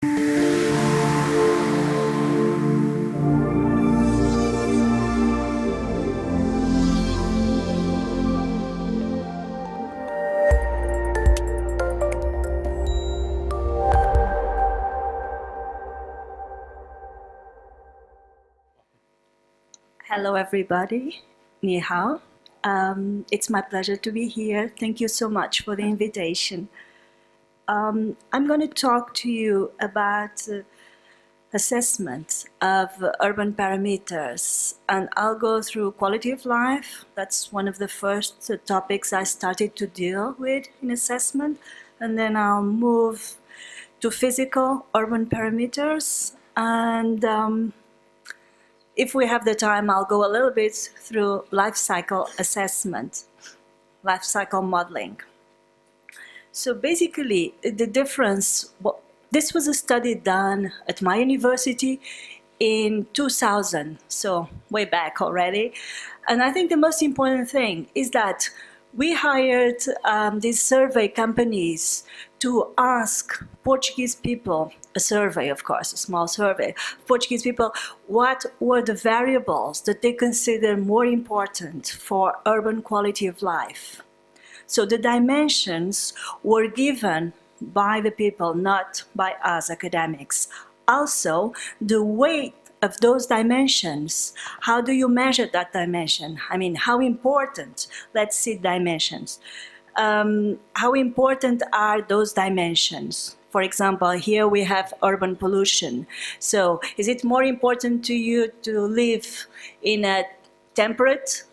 Hello, everybody. Ni hao. It's my pleasure to be here. Thank you so much for the invitation. I'm going to talk to you about assessment of urban parameters, and I'll go through quality of life. That's one of the first topics I started to deal with in assessment, and then I'll move to physical urban parameters, and if we have the time, I'll go a little bit through life cycle assessment, life cycle modeling. So basically, the difference, this was a study done at my university in 2000, so way back already. And I think the most important thing is that we hired these survey companies to ask Portuguese people, a survey, of course, a small survey, Portuguese people, what were the variables that they consider more important for urban quality of life. So the dimensions were given by the people, not by us academics. Also, the weight of those dimensions, how do you measure that dimension? I mean, how important, let's see dimensions. How important are those dimensions? For example, here we have urban pollution. So is it more important to you to live in a temperate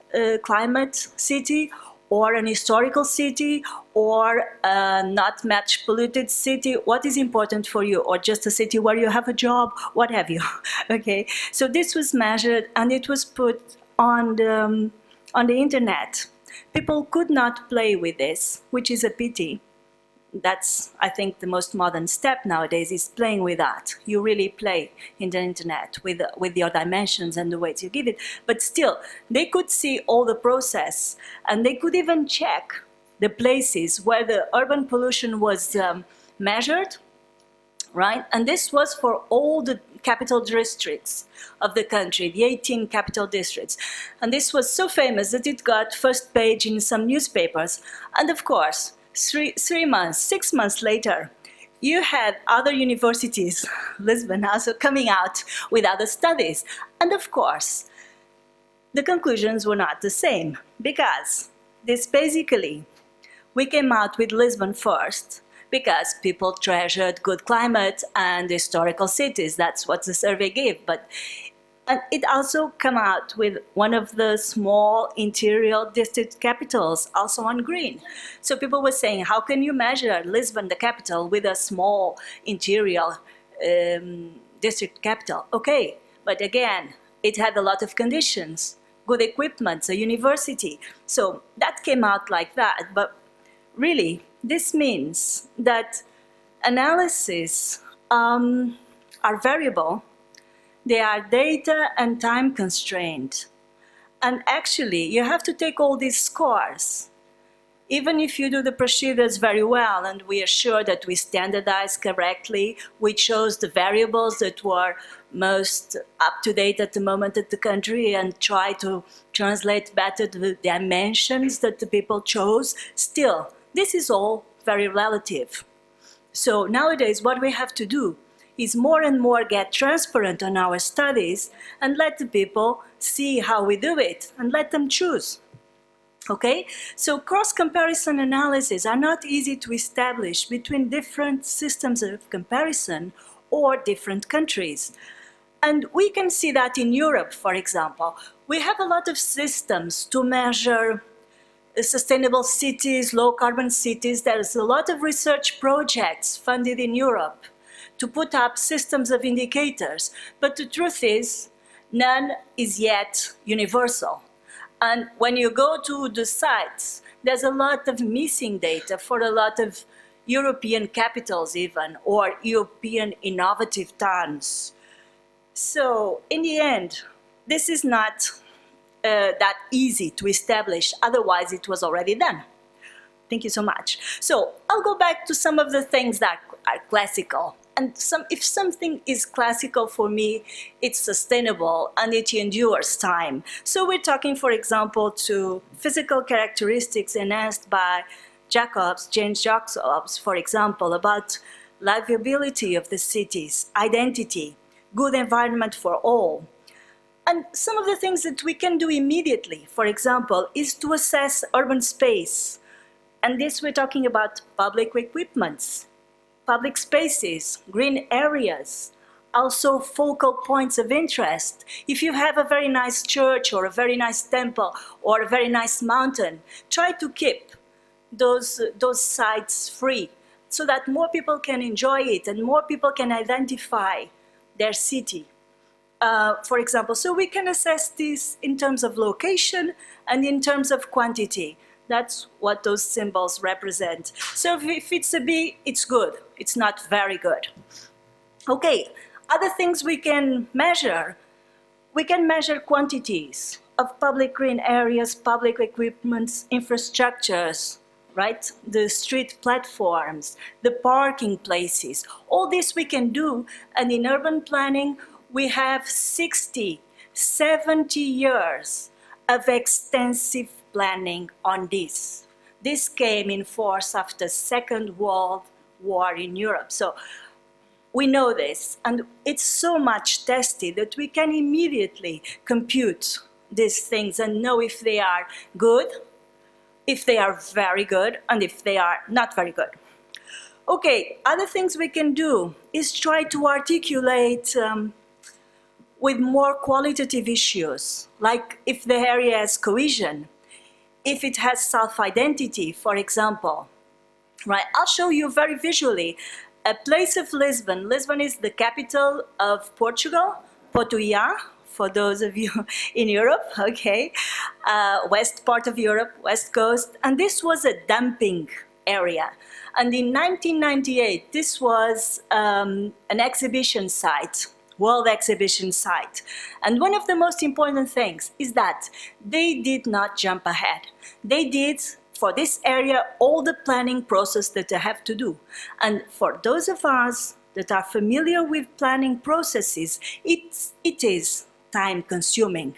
climate city, or an historical city, or a not much polluted city? What is important for you? Or just a city where you have a job, what have you? Okay, so this was measured and it was put on the internet. People could not play with this, which is a pity. That's, I think, the most modern step nowadays is playing with that. You really play in the internet with your dimensions and the weights you give it. But still, they could see all the process, and they could even check the places where the urban pollution was measured, right? And this was for all the capital districts of the country, the 18 capital districts. And this was so famous that it got first page in some newspapers. And of course, 6 months later, you had other universities, Lisbon also, coming out with other studies. And of course, the conclusions were not the same, because this basically, we came out with Lisbon first, because people treasured good climate and historical cities. That's what the survey gave. But and it also came out with one of the small interior district capitals, also on green. So people were saying, how can you measure Lisbon, the capital, with a small interior district capital? Okay, but again, it had a lot of conditions, good equipment, a university. So that came out like that. But really, this means that analyses are variable. They are data and time constrained. And actually, you have to take all these scores. Even if you do the procedures very well, and we are sure that we standardize correctly, we chose the variables that were most up to date at the moment at the country and try to translate better the dimensions that the people chose, still, this is all very relative. So nowadays, what we have to do is more and more get transparent on our studies and let the people see how we do it and let them choose. Okay? So cross-comparison analyses are not easy to establish between different systems of comparison or different countries. And we can see that in Europe, for example. We have a lot of systems to measure sustainable cities, low-carbon cities. There's a lot of research projects funded in Europe to put up systems of indicators. But the truth is, none is yet universal. And when you go to the sites, there's a lot of missing data for a lot of European capitals even, or European innovative towns. So in the end, this is not that easy to establish, otherwise it was already done. Thank you so much. So I'll go back to some of the things that are classical if something is classical for me, it's sustainable and it endures time. So we're talking, for example, to physical characteristics enhanced by James Jacobs, for example, about livability of the cities, identity, good environment for all. And some of the things that we can do immediately, for example, is to assess urban space. And this we're talking about public equipments, public spaces, green areas, also focal points of interest. If you have a very nice church or a very nice temple or a very nice mountain, try to keep those sites free so that more people can enjoy it and more people can identify their city. For example, so we can assess this in terms of location and in terms of quantity. That's what those symbols represent. So if it's a B, it's good. It's not very good. Okay, other things we can measure. We can measure quantities of public green areas, public equipments, infrastructures, right? The street platforms, the parking places. All this we can do, and in urban planning, we have 60, 70 years of extensive planning on this. This came in force after Second World War in Europe. So we know this, and it's so much tested that we can immediately compute these things and know if they are good, if they are very good, and if they are not very good. Okay, other things we can do is try to articulate with more qualitative issues, like if the area has cohesion, if it has self-identity, for example, right? I'll show you very visually a place of Lisbon. Lisbon is the capital of Portugal, Portugal, for those of you in Europe, okay? West part of Europe, west coast, and this was a dumping area. And in 1998, this was an exhibition site, World Exhibition site. And one of the most important things is that they did not jump ahead. They did, for this area, all the planning process that they have to do. And for those of us that are familiar with planning processes, it is time consuming.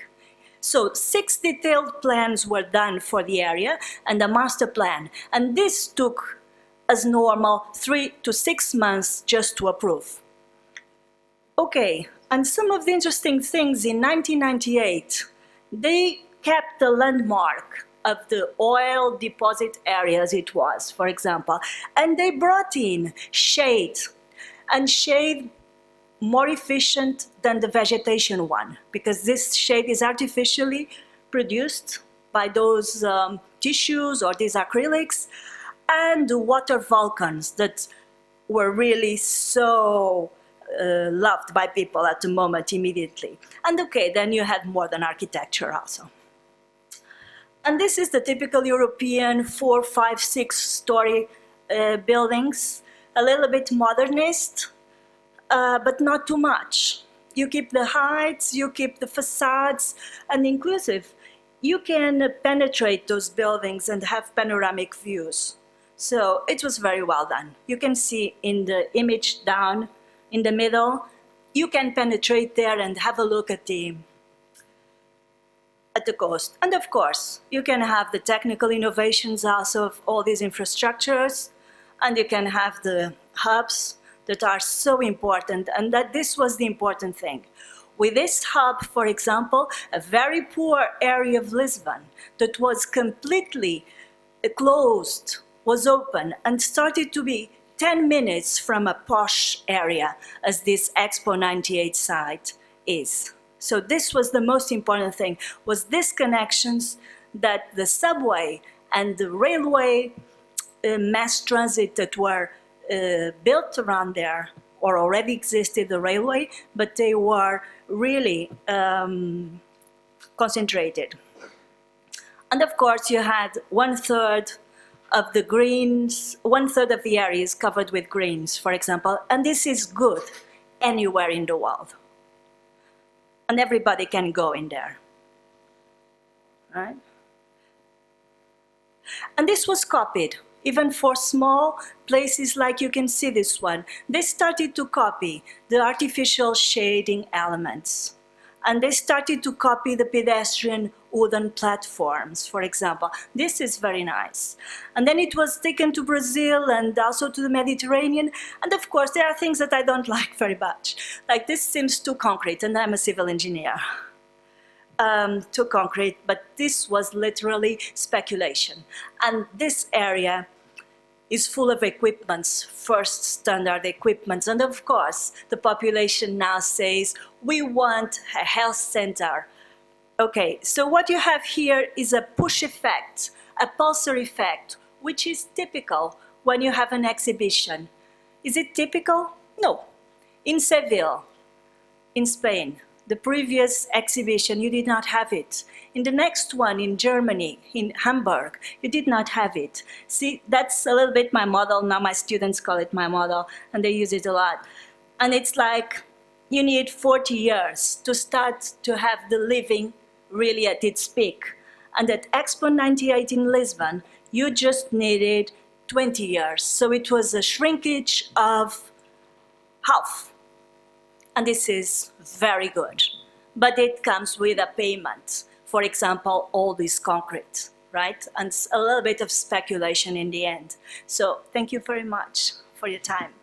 So 6 detailed plans were done for the area and a master plan. And this took, as normal, 3 to 6 months just to approve. Okay, and some of the interesting things in 1998, they kept the landmark of the oil deposit areas it was, for example, and they brought in shade, and shade more efficient than the vegetation one, because this shade is artificially produced by those tissues or these acrylics, and the water volcans that were really so loved by people at the moment immediately. And okay, then you had modern architecture also. And this is the typical European 4, 5, 6-story buildings, a little bit modernist, but not too much. You keep the heights, you keep the facades, and inclusive. You can penetrate those buildings and have panoramic views. So it was very well done. You can see in the image down in the middle, you can penetrate there and have a look at the coast. And of course, you can have the technical innovations also of all these infrastructures, and you can have the hubs that are so important, and that this was the important thing. With this hub, for example, a very poor area of Lisbon that was completely closed was open and started to be 10 minutes from a posh area, as this Expo 98 site is. So this was the most important thing, was these connections that the subway and the railway mass transit that were built around there, or already existed the railway, but they were really concentrated. And of course you had 1/3 of the greens, 1/3 of the area is covered with greens, for example, and this is good anywhere in the world. And everybody can go in there, right? And this was copied. even for small places like you can see this one, they started to copy the artificial shading elements. And they started to copy the pedestrian wooden platforms, for example. This is very nice. And then it was taken to Brazil and also to the Mediterranean. And of course, there are things that I don't like very much. Like this seems too concrete, and I'm a civil engineer. Too concrete, but this was literally speculation. And this area is full of equipments, first standard equipments. And of course, the population now says, we want a health center. Okay, so what you have here is a push effect, a pulsar effect, which is typical when you have an exhibition. Is it typical? No. In Seville, in Spain, the previous exhibition, you did not have it. In the next one in Germany, in Hamburg, you did not have it. See, that's a little bit my model. Now my students call it my model, and they use it a lot. And it's like you need 40 years to start to have the living really at its peak. And at Expo 98 in Lisbon, you just needed 20 years. So it was a shrinkage of half. And this is very good, but it comes with a payment. For example, all this concrete, right? And a little bit of speculation in the end. So thank you very much for your time.